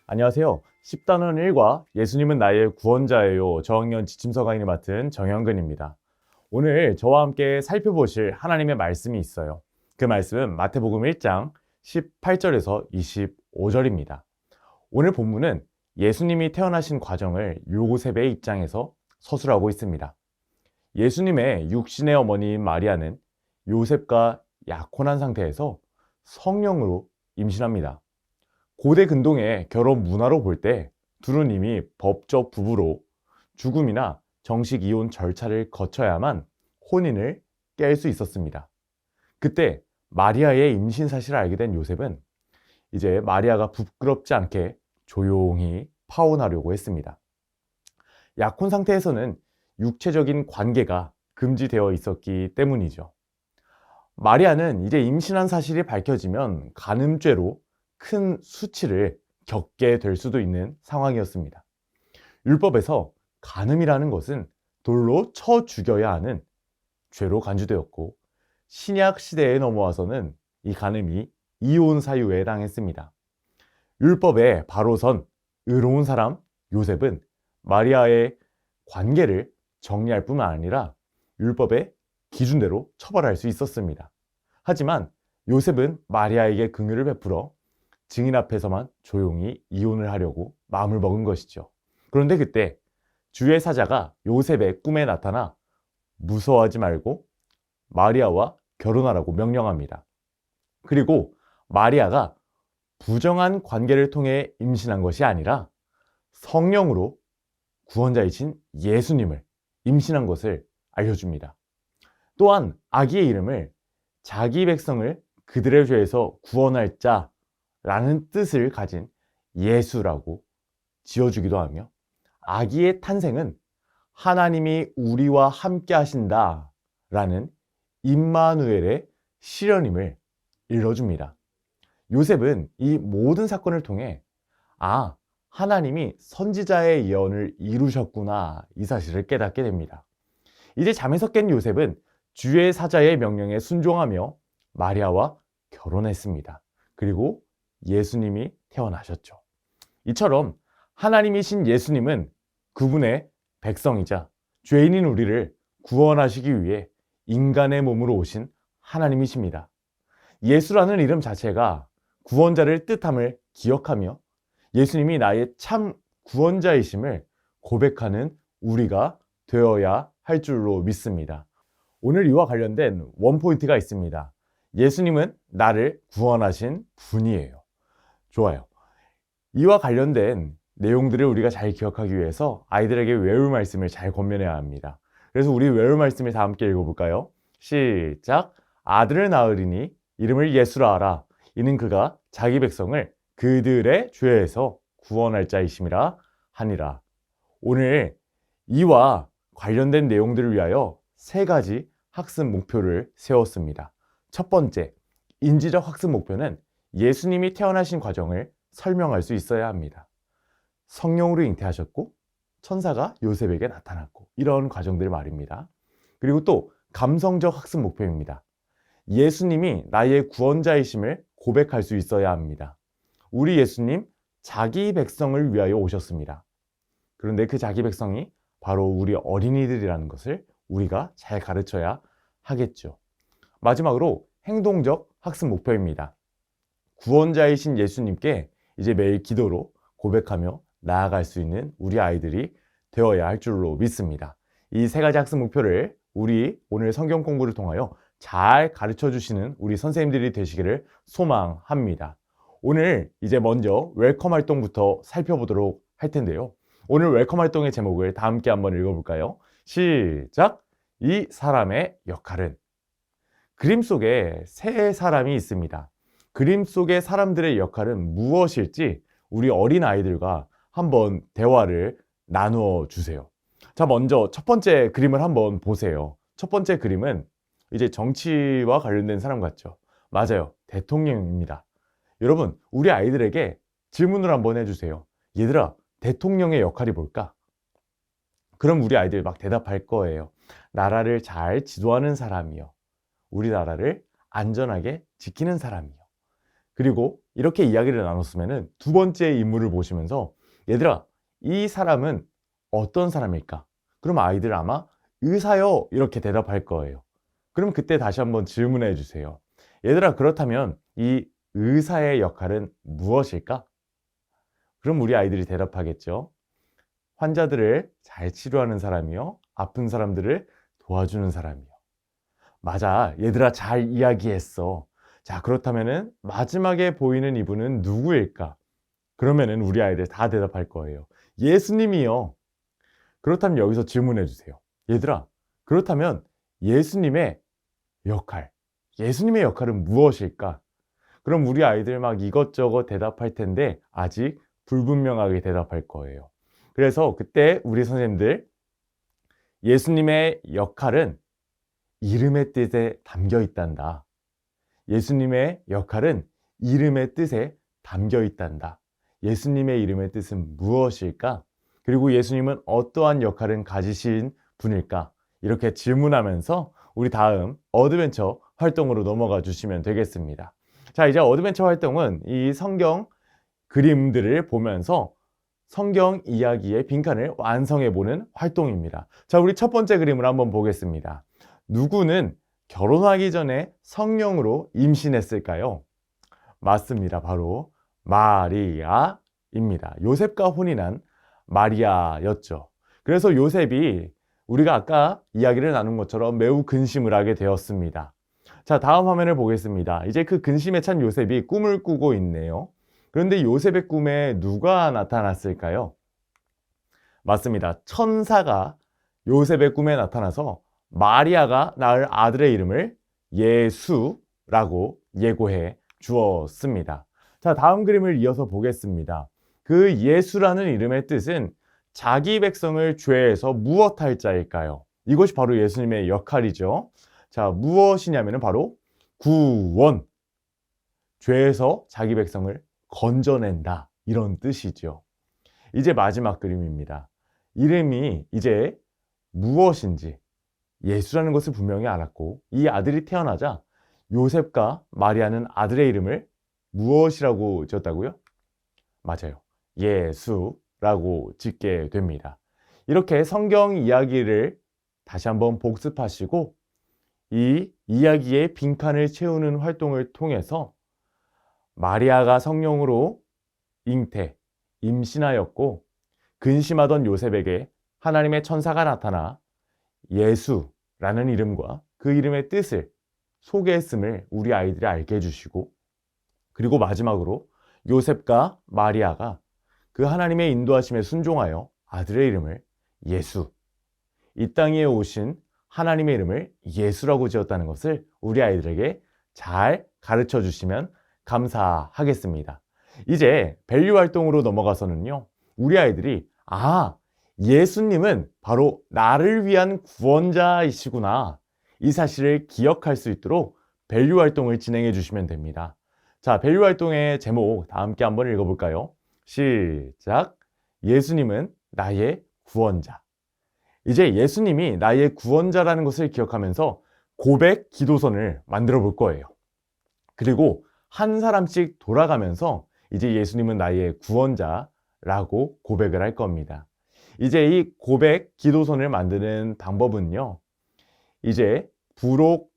안녕하세요. 10단원 1과 예수님은 나의 구원자예요. 저학년 지침서 강의를 맡은 정현근입니다. 오늘 저와 함께 살펴보실 하나님의 말씀이 있어요. 그 말씀은 마태복음 1장 18절에서 25절입니다. 오늘 본문은 예수님이 태어나신 과정을 요셉의 입장에서 서술하고 있습니다. 예수님의 육신의 어머니인 마리아는 요셉과 약혼한 상태에서 성령으로 임신합니다. 고대 근동의 결혼 문화로 볼 때 둘은 이미 법적 부부로 죽음이나 정식 이혼 절차를 거쳐야만 혼인을 깰 수 있었습니다. 그때 마리아의 임신 사실을 알게 된 요셉은 이제 마리아가 부끄럽지 않게 조용히 파혼하려고 했습니다. 약혼 상태에서는 육체적인 관계가 금지되어 있었기 때문이죠. 마리아는 이제 임신한 사실이 밝혀지면 간음죄로 큰 수치를 겪게 될 수도 있는 상황이었습니다. 율법에서 간음이라는 것은 돌로 쳐 죽여야 하는 죄로 간주되었고, 신약 시대에 넘어와서는 이 간음이 이혼 사유에 해당했습니다. 율법에 바로 선 의로운 사람 요셉은 마리아의 관계를 정리할 뿐만 아니라 율법의 기준대로 처벌할 수 있었습니다. 하지만 요셉은 마리아에게 긍휼을 베풀어 증인 앞에서만 조용히 이혼을 하려고 마음을 먹은 것이죠. 그런데 그때 주의 사자가 요셉의 꿈에 나타나 무서워하지 말고 마리아와 결혼하라고 명령합니다. 그리고 마리아가 부정한 관계를 통해 임신한 것이 아니라 성령으로 구원자이신 예수님을 임신한 것을 알려줍니다. 또한 아기의 이름을 자기 백성을 그들의 죄에서 구원할 자라는 뜻을 가진 예수라고 지어주기도 하며, 아기의 탄생은 하나님이 우리와 함께 하신다라는 임마누엘의 실현임을 일러줍니다. 요셉은 이 모든 사건을 통해 하나님이 선지자의 예언을 이루셨구나, 이 사실을 깨닫게 됩니다. 이제 잠에서 깬 요셉은 주의 사자의 명령에 순종하며 마리아와 결혼했습니다. 그리고 예수님이 태어나셨죠. 이처럼 하나님이신 예수님은 그분의 백성이자 죄인인 우리를 구원하시기 위해 인간의 몸으로 오신 하나님이십니다. 예수라는 이름 자체가 구원자를 뜻함을 기억하며 예수님이 나의 참 구원자이심을 고백하는 우리가 되어야 할 줄로 믿습니다. 오늘 이와 관련된 원포인트가 있습니다. 예수님은 나를 구원하신 분이에요. 좋아요. 이와 관련된 내용들을 우리가 잘 기억하기 위해서 아이들에게 외울 말씀을 잘 권면해야 합니다. 그래서 우리 외울 말씀을 다 함께 읽어볼까요? 시작! 아들을 낳으리니 이름을 예수라 하라. 이는 그가 자기 백성을 그들의 죄에서 구원할 자이심이라 하니라. 오늘 이와 관련된 내용들을 위하여 3가지 학습 목표를 세웠습니다. 첫 번째, 인지적 학습 목표는 예수님이 태어나신 과정을 설명할 수 있어야 합니다. 성령으로 잉태하셨고 천사가 요셉에게 나타났고, 이런 과정들 말입니다. 그리고 또 감성적 학습 목표입니다. 예수님이 나의 구원자이심을 고백할 수 있어야 합니다. 우리 예수님 자기 백성을 위하여 오셨습니다. 그런데 그 자기 백성이 바로 우리 어린이들이라는 것을 우리가 잘 가르쳐야 하겠죠. 마지막으로 행동적 학습 목표입니다. 구원자이신 예수님께 이제 매일 기도로 고백하며 나아갈 수 있는 우리 아이들이 되어야 할 줄로 믿습니다. 이 3가지 학습 목표를 우리 오늘 성경 공부를 통하여 잘 가르쳐 주시는 우리 선생님들이 되시기를 소망합니다. 오늘 이제 먼저 웰컴 활동부터 살펴보도록 할 텐데요. 오늘 웰컴 활동의 제목을 다 함께 한번 읽어볼까요? 시작! 이 사람의 역할은. 그림 속에 3사람이 있습니다. 그림 속의 사람들의 역할은 무엇일지 우리 어린 아이들과 한번 대화를 나누어 주세요. 자, 먼저 첫 번째 그림을 한번 보세요. 첫 번째 그림은 이제 정치와 관련된 사람 같죠? 맞아요. 대통령입니다. 여러분, 우리 아이들에게 질문을 한번 해주세요. 얘들아, 대통령의 역할이 뭘까? 그럼 우리 아이들 막 대답할 거예요. 나라를 잘 지도하는 사람이요. 우리나라를 안전하게 지키는 사람이요. 그리고 이렇게 이야기를 나눴으면 두 번째 인물을 보시면서 얘들아, 이 사람은 어떤 사람일까? 그럼 아이들 아마 의사요 이렇게 대답할 거예요. 그럼 그때 다시 한번 질문해 주세요. 얘들아, 그렇다면 이 의사의 역할은 무엇일까? 그럼 우리 아이들이 대답하겠죠. 환자들을 잘 치료하는 사람이요, 아픈 사람들을 도와주는 사람이요. 맞아, 얘들아, 잘 이야기했어. 자, 그렇다면은 마지막에 보이는 이분은 누구일까? 그러면은 우리 아이들 다 대답할 거예요. 예수님이요. 그렇다면 여기서 질문해 주세요. 얘들아, 그렇다면 예수님의 역할, 예수님의 역할은 무엇일까? 그럼 우리 아이들 막 이것저것 대답할 텐데 아직 불분명하게 대답할 거예요. 그래서 그때 우리 선생님들, 예수님의 역할은 이름의 뜻에 담겨 있단다. 예수님의 역할은 이름의 뜻에 담겨 있단다. 예수님의 이름의 뜻은 무엇일까? 그리고 예수님은 어떠한 역할을 가지신 분일까? 이렇게 질문하면서 우리 다음 어드벤처 활동으로 넘어가 주시면 되겠습니다. 자, 이제 어드벤처 활동은 이 성경 그림들을 보면서 성경 이야기의 빈칸을 완성해 보는 활동입니다. 자, 우리 첫 번째 그림을 한번 보겠습니다. 누구는 결혼하기 전에 성령으로 임신했을까요? 맞습니다. 바로 마리아입니다. 요셉과 혼인한 마리아였죠. 그래서 요셉이 우리가 아까 이야기를 나눈 것처럼 매우 근심을 하게 되었습니다. 자, 다음 화면을 보겠습니다. 이제 그 근심에 찬 요셉이 꿈을 꾸고 있네요. 그런데 요셉의 꿈에 누가 나타났을까요? 맞습니다. 천사가 요셉의 꿈에 나타나서 마리아가 낳을 아들의 이름을 예수라고 예고해 주었습니다. 자, 다음 그림을 이어서 보겠습니다. 그 예수라는 이름의 뜻은 자기 백성을 죄에서 무엇할 자일까요? 이것이 바로 예수님의 역할이죠. 자, 무엇이냐면 바로 구원. 죄에서 자기 백성을 건져낸다. 이런 뜻이죠. 이제 마지막 그림입니다. 이름이 이제 무엇인지 예수라는 것을 분명히 알았고, 이 아들이 태어나자 요셉과 마리아는 아들의 이름을 무엇이라고 지었다고요? 맞아요. 예수라고 짓게 됩니다. 이렇게 성경 이야기를 다시 한번 복습하시고 이 이야기의 빈칸을 채우는 활동을 통해서 마리아가 성령으로 임신하였고 근심하던 요셉에게 하나님의 천사가 나타나 예수라는 이름과 그 이름의 뜻을 소개했음을 우리 아이들이 알게 해주시고, 그리고 마지막으로 요셉과 마리아가 그 하나님의 인도하심에 순종하여 아들의 이름을 예수, 이 땅에 오신 하나님의 이름을 예수라고 지었다는 것을 우리 아이들에게 잘 가르쳐 주시면 감사하겠습니다. 이제 밸류 활동으로 넘어가서는요, 우리 아이들이 예수님은 바로 나를 위한 구원자이시구나, 이 사실을 기억할 수 있도록 밸류 활동을 진행해 주시면 됩니다. 자, 밸류 활동의 제목 다 함께 한번 읽어볼까요? 시작. 예수님은 나의 구원자. 이제 예수님이 나의 구원자라는 것을 기억하면서 고백 기도선을 만들어 볼 거예요. 그리고 한 사람씩 돌아가면서 이제 예수님은 나의 구원자라고 고백을 할 겁니다. 이제 이 고백 기도선을 만드는 방법은요, 이제 부록지에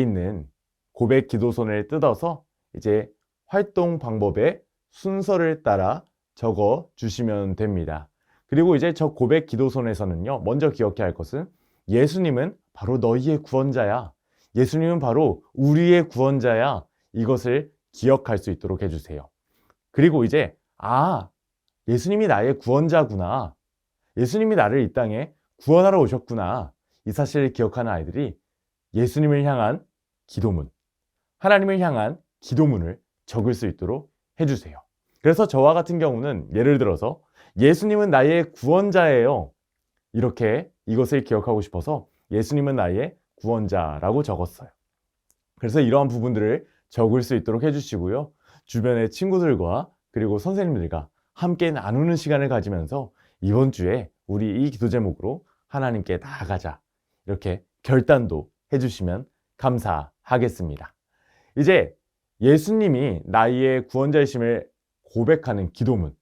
있는 고백 기도선을 뜯어서 이제 활동 방법의 순서를 따라 적어 주시면 됩니다. 그리고 이제 저 고백 기도선에서는요, 먼저 기억해야 할 것은 예수님은 바로 너희의 구원자야. 예수님은 바로 우리의 구원자야. 이것을 기억할 수 있도록 해주세요. 그리고 이제 예수님이 나의 구원자구나. 예수님이 나를 이 땅에 구원하러 오셨구나. 이 사실을 기억하는 아이들이 예수님을 향한 기도문, 하나님을 향한 기도문을 적을 수 있도록 해주세요. 그래서 저와 같은 경우는 예를 들어서 예수님은 나의 구원자예요. 이렇게 이것을 기억하고 싶어서 예수님은 나의 구원자라고 적었어요. 그래서 이러한 부분들을 적을 수 있도록 해주시고요. 주변의 친구들과 그리고 선생님들과 함께 나누는 시간을 가지면서 이번 주에 우리 이 기도 제목으로 하나님께 나아가자, 이렇게 결단도 해주시면 감사하겠습니다. 이제 예수님이 나의 구원자이심을 고백하는 기도문,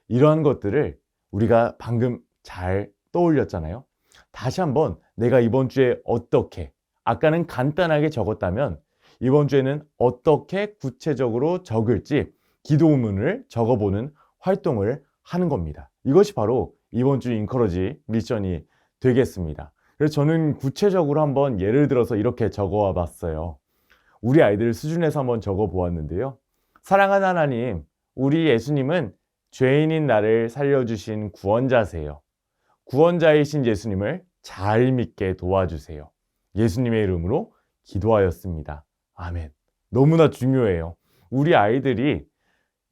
이러한 것들을 우리가 방금 잘 떠올렸잖아요. 다시 한번 내가 이번 주에 어떻게, 아까는 간단하게 적었다면 이번 주에는 어떻게 구체적으로 적을지 기도문을 적어보는 활동을 하는 겁니다. 이것이 바로 이번 주 인커러지 미션이 되겠습니다. 그래서 저는 구체적으로 한번 예를 들어서 이렇게 적어와 봤어요. 우리 아이들 수준에서 한번 적어 보았는데요. 사랑하는 하나님, 우리 예수님은 죄인인 나를 살려주신 구원자세요. 구원자이신 예수님을 잘 믿게 도와주세요. 예수님의 이름으로 기도하였습니다. 아멘. 너무나 중요해요. 우리 아이들이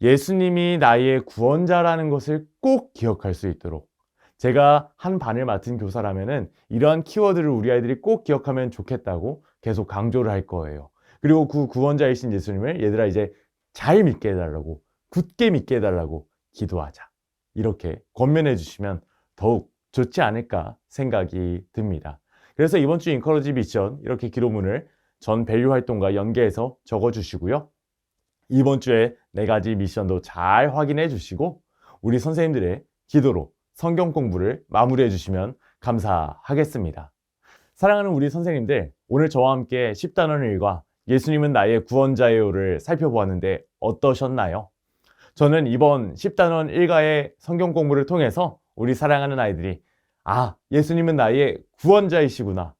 예수님이 나의 구원자라는 것을 꼭 기억할 수 있도록, 제가 한 반을 맡은 교사라면은 이러한 키워드를 우리 아이들이 꼭 기억하면 좋겠다고 계속 강조를 할 거예요. 그리고 그 구원자이신 예수님을 얘들아 이제 잘 믿게 해달라고, 굳게 믿게 해달라고 기도하자. 이렇게 권면해 주시면 더욱 좋지 않을까 생각이 듭니다. 그래서 이번 주 인커러지 미션 이렇게 기도문을 전 밸류 활동과 연계해서 적어주시고요. 이번 주에 4가지 미션도 잘 확인해 주시고 우리 선생님들의 기도로 성경 공부를 마무리해 주시면 감사하겠습니다. 사랑하는 우리 선생님들, 오늘 저와 함께 10단원 일과 예수님은 나의 구원자예요를 살펴보았는데 어떠셨나요? 저는 이번 10단원 일과의 성경 공부를 통해서 우리 사랑하는 아이들이 예수님은 나의 구원자이시구나,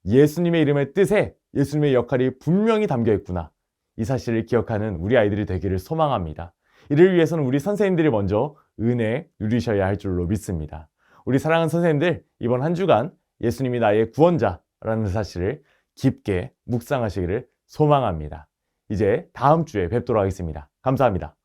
예수님의 이름의 뜻에 예수님의 역할이 분명히 담겨 있구나, 이 사실을 기억하는 우리 아이들이 되기를 소망합니다. 이를 위해서는 우리 선생님들이 먼저 은혜 누리셔야 할 줄로 믿습니다. 우리 사랑하는 선생님들, 이번 한 주간 예수님이 나의 구원자라는 사실을 깊게 묵상하시기를 소망합니다. 이제 다음 주에 뵙도록 하겠습니다. 감사합니다.